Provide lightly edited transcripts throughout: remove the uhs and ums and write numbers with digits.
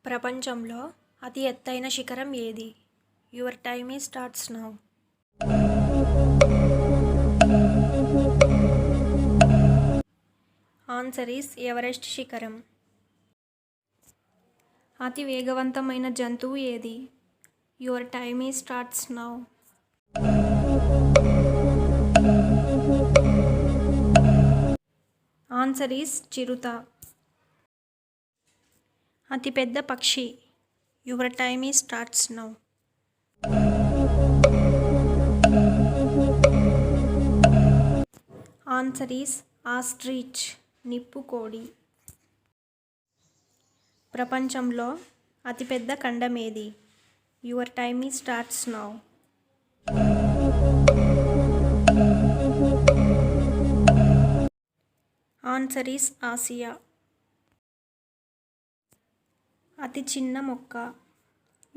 ప్రపంచంలో అతి ఎత్తైన శిఖరం ఏది? Your time is starts now. Answer is Everest శిఖరం. అతి వేగవంతమైన జంతువు ఏది? Your time is starts now. Answer is చిరుత. అతిపెద్ద పక్షి. Your time is starts now. Answer is ostrich, నిప్పు కోడి. ప్రపంచంలో అతిపెద్ద ఖండం ఏది? Your time is starts now. Answer is Asia. అతి చిన్న మొక్క.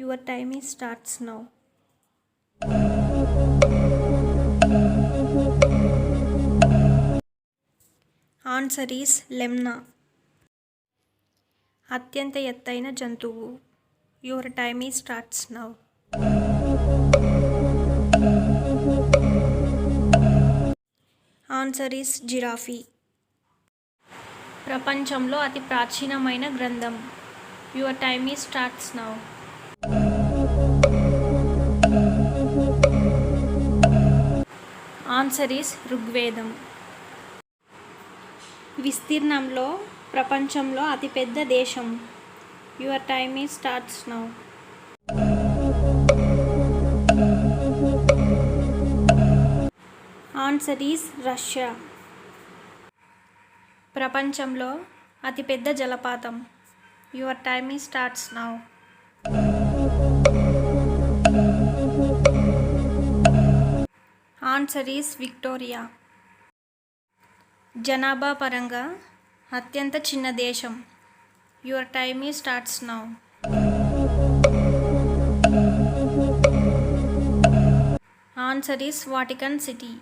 Your time is starts now. Answer is lemna. అత్యంత ఎత్తైన జంతువు. Your time is starts now. Answer is giraffe. ప్రపంచంలో అతి ప్రాచీనమైన గ్రంథం. Your time is starts now. Answer is ఋగ్వేదం. విస్తీర్ణంలో ప్రపంచంలో అతిపెద్ద దేశం. Your time is starts now. Answer is Russia. ప్రపంచంలో అతిపెద్ద జలపాతం. Your time is starts now. Answer is Victoria. జనాభా పరంగా అత్యంత చిన్న దేశం. Your time is starts now. Answer is Vatican city.